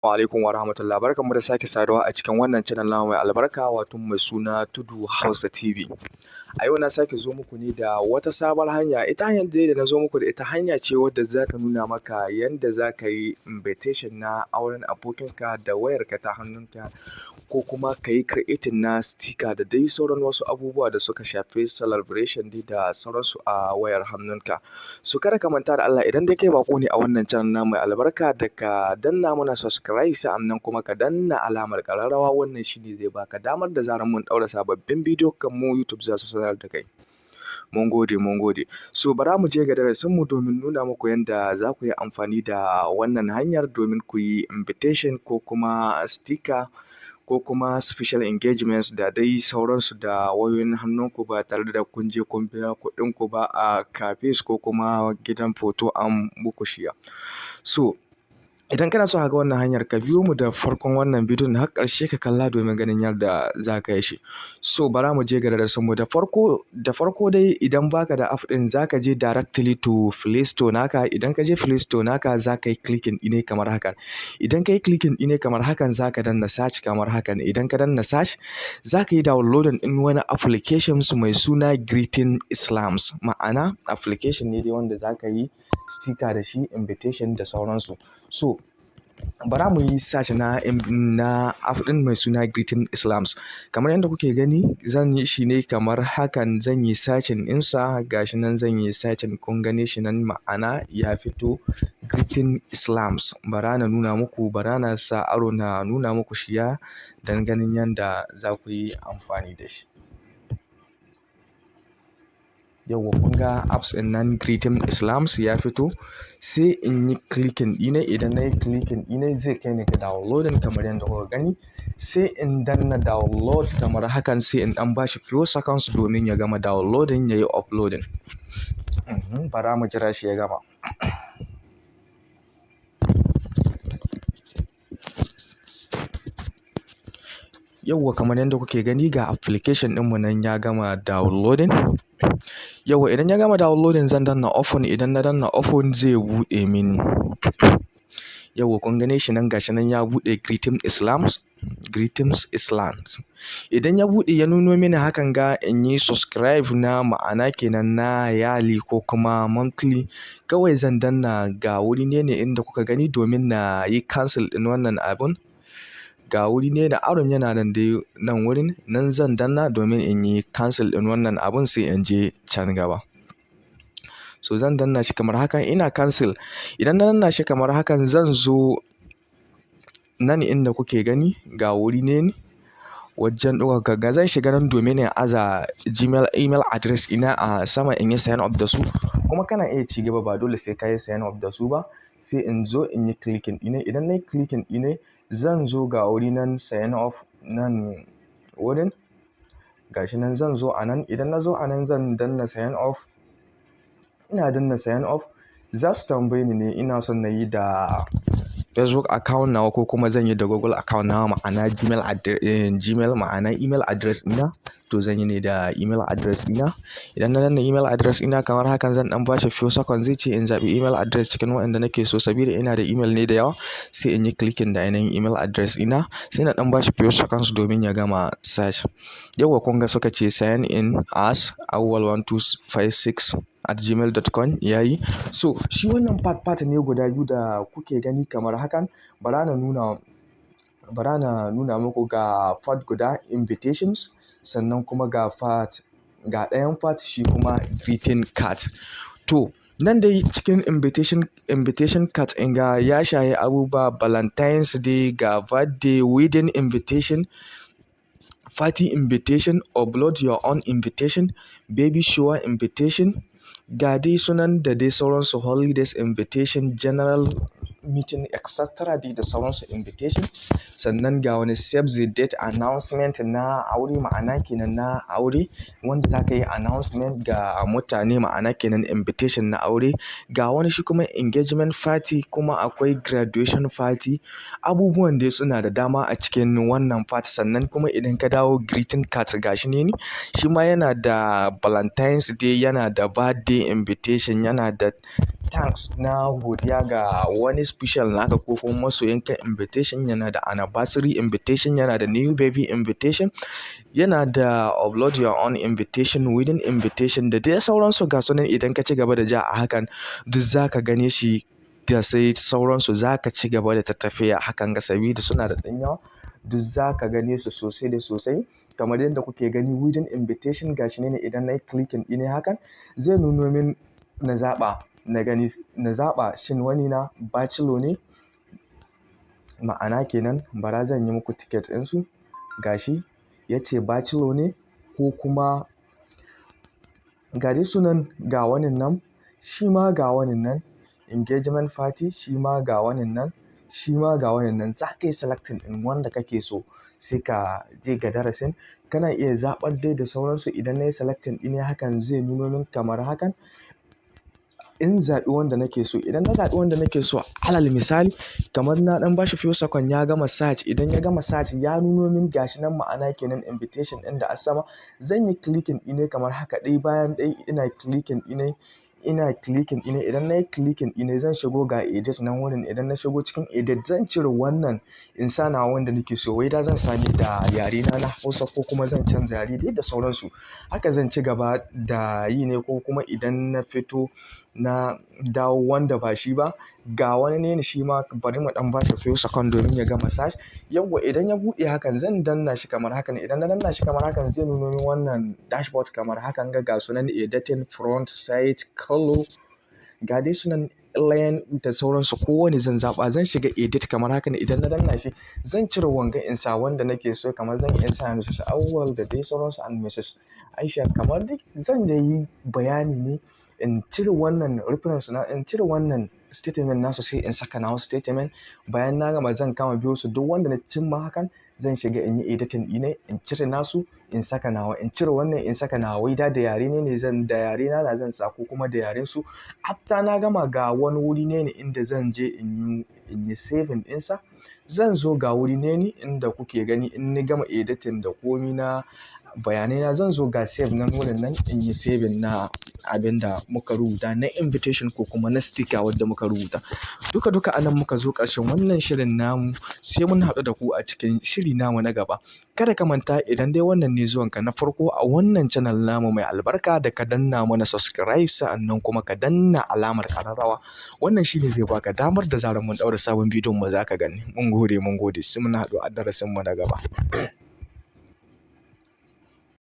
Alaikum wa rahmatullah, barkanmu da sake saduwa a cikin wannan channel namu mai albarka wato mai suna Tudu Hausa TV. A yau na sake zo muku ne da wata sabuwar hanya. Ita hanyar da na zo muku da ita hanya ce wadda za ta nuna maka yanda za ka yi invitation na auren abokinka da wayarka ta hannunka, ko kuma ka yi creating na sticker da dai sauran wasu abubuwa da suka shafi celebration da sauransu a wayar hannunka. So kada ka manta da Allah, idan dai kai baƙo ne a wannan channel namu mai albarka, da ka danna mana subscribe, sa'annan kuma ka danna alamar ƙararrawa. Wannan shi ne zai baka damar da zarar mun ɗaura sababbin bidiyo kan mu YouTube za su sanar da kai. Mun gode, mun gode. So bara mu je ga darasinmu domin nuna muku yanda za ku yi amfani da wannan hanyar domin ku yi invitation ko kuma sticker ko kuma special engagements da dai sauransu da wayoyin hannunku ba tare da kun je kun biya kuɗinku ba a cafes ko kuma gidan foto an muku shiya. So idan kana so ka ga wannan hanyar, ka biyo mu da farkon wannan bidiyon har ƙarshe ka kalla domin ganin yadda za ka yi shi. So bara mu je ga darasinmu. Da farko dai idan baka da app ɗin, za ka je directly to Play Store naka. Idan ka je Play Store naka, za ka yi clicking ne kamar haka. Idan ka yi clicking ne kamar hakan, za ka danna search kamar haka. Idan ka danna search, za ka yi downloading ɗin wani applications mai suna Greeting Islams. Ma'ana application ne dai wanda za ka yi sticker da shi, invitation da sauransu. So bara mu yi search na app ɗin mai suna Greeting Islams. Kamar yadda kuke gani, zan yi shi ne kamar hakan. Zan yi searching ɗinsa, gashi nan zan yi searching, kun gane shi nan, ma'ana ya fito Greeting Islams. Bara na nuna muku, bara na sa aro na nuna muku shiya don ganin yadda za ku yi amfani da shi. Yawwa, kun ga apps ɗin nan Greeting Islams ya fito. Sai in yi clicking ɗine. Idan na yi clicking ɗine, zai kai ni ga downloading kamar yadda kuka gani. Sai in danna download kamar hakan, sai in ɗan bashi few seconds domin ya gama downloading, ya yi uploading. Bara mu jira shi ya gama. Yawwa, kamar yadda kuke gani, ga application ɗinmu nan ya gama downloading. Yawwa, idan ya gama downloading, zan danna open. Idan na danna open, zai buɗe mini. Yawwa, kun gane shi nan, gashi nan ya buɗe Greeting Islams. Idan ya buɗe, ya nuno mini hakan ga in yi subscribe na, ma'ana kenan na yali ko kuma monthly. Kawai zan danna, ga wuri ne inda kuka gani domin na yi cancel ɗin wannan abun. Ga wuri ne da Auren yana nan dai nan wurin, nan zan danna domin in yi cancel ɗin wannan abun, sai in je can gaba. So zan danna shi kamar hakan, ina cancel. Idan na danna shi kamar hakan, zan zo nan inda kuke gani, ga wuri ne wajen ɗaukar gagga. Zan shiga nan domin in aza email address ina a sama, in yi sign up da su. Kuma kana iya ci gaba, ba dole sai ka yi sign up da su ba. Sai in zo in yi clicking ɗine. Idan na yi clicking ɗine, zan zo ga wuri nan sign up nan wurin. Gashi nan zan zo a nan. Idan na zo a nan, zan danna sign up. Ina danna sign up, za su tambaye ni ne ina son na yi da Facebook account nawa ko kuma zan yi da Google account nawa, ma'ana Gmail, ma'ana email address ɗina. To zan yi ne da email address ɗina. Idan na danna email address ɗina kamar hakan, zan ɗan bashi few seconds. Zai ce in zaɓi email address cikin waɗanda nake so, sabida ina da email ne da yawa. Sai in yi clicking da ainihin email address ɗina. Sai na ɗan bashi few seconds domin ya gama search. Yawwa, kun ga suka ce sign in as awwal1256@gmail.com yayi. So shi wannan part ne guda biyu da kuke gani kamar hakan. Bara na nuna muku ga part guda invitations, sannan kuma ga ɗayan part shi kuma greeting card. To nan dai cikin invitation card ɗin ga ya shahi abubuwa Valentine's Day, ga birthday, wedding invitation, party invitation, upload your own invitation, baby shower invitation, ga dai sunan da dai sauransu, holidays invitation, general meeting, etc. da sauransu invitation. Sannan ga wani save the date announcement na aure, ma'ana kenan na aure wanda za ka yi announcement ga mutane, ma'ana kenan invitation na aure. Ga wani shi kuma engagement party, kuma akwai graduation party. Abubuwan dai suna da dama a cikin wannan part. Sannan kuma idan ka dawo greeting card, gashi ne shi ma yana da Valentine's Day, yana da birthday, birthday invitation, yana da thanks na godiya ga wani special naka ko kuma masoyinka invitation, yana da anniversary invitation, yana da new baby invitation, yana da upload your own invitation, wedding invitation da dai sauransu ga sunan. Idan ka ci gaba da ja a hakan duk za ka gane shi da sai sauransu, za ka ci gaba da tafiya hakan ga sabida suna da ɗan yawa. Duk za ka gane su sosai da sosai kamar yadda kuke gani wedding invitation gashi ne. Idan na yi clicking ɗin hakan zai nuno min na zaɓa na gani, na zaɓa shin wani na bachelor ne, ma'ana kenan bara zan yi muku ticket ɗinsu gashi ya ce bachelor ne, ko kuma ga dai sunan ga wani nan shi ma ga wani nan engagement party shi ma ga wani nan shi ma ga wani nan. Za ka yi selecting ɗin wanda kake so sai ka je ga darasin kana iya zaɓar dai da sauransu. Idan na yi selecting ɗin hakan zai nuno min kamar hakan in zaɓi wanda nake so. Idan na zaɓi wanda nake so alal misali kamar na ɗan bashi few second ya gama search, idan ya gama search ya nuno min gashi nan ma'ana kenan invitation ɗin da a sama. Zan yi clicking ɗin kamar haka ɗaya bayan ɗaya ina clicking ɗin idan na yi clicking ɗin zan shigo ga edit nan wurin. Idan na shigo cikin edit zan cire wannan in sa nawa wanda nake so, wai da zan sani da yare na Hausa ko kuma zan canza yare dai da sauransu. Haka zan ci gaba da yi ne, ko kuma idan na fito na dawo wanda ba shi ba ga wani ne shi ma bari mu ɗan bashi few second domin ya gama search. Yawwa idan ya buɗe hakan zan danna shi kamar haka ne. Idan na danna shi kamar hakan zai nuno min wannan dashboard kamar hakan ga sunan editing front side color ga dai sunan line da sauransu. Kowane zan zaɓa zan shiga edit kamar haka ne. Idan na danna shi zan cire wanga in sa wanda nake so kamar zan iya sa Mrs. Auren da dai sauransu and Mrs. Aisha kamar dai zan dai yi bayani ne in cire wannan reference na, in cire wannan statement nasu sai in saka nawa statement. Bayan na gama zan kama biyo su duk wanda na cimma hakan zan shiga in yi editing ɗine in cire nasu in saka nawa, in cire wannan in saka nawa. Wai da yare ne zan da yare na zan sa ko kuma da yaren su. After na gama ga wani wuri ne inda zan je in yi saving ɗinsa. Zan zo ga wuri ne inda kuke gani in ni gama editing da komi na bayanai na zan zo ga save nan wurin nan in yi saving na abin da muka rubuta na invitation ko kuma na sticker wadda muka rubuta. Duka anan muka zo ƙarshen wannan shirin namu, sai mun haɗu da ku a cikin shiri namu na gaba. Kada ka manta idan dai wannan ne zuwanka na farko a wannan channel namu mai albarka da ka danna mana subscribe sa'annan kuma ka danna alamar ƙararrawa. Wannan shine zai baka damar da zarar mun ɗaura sabon bidiyon mu za ka gani. Mun gode sai mun haɗu a darasin mu na gaba.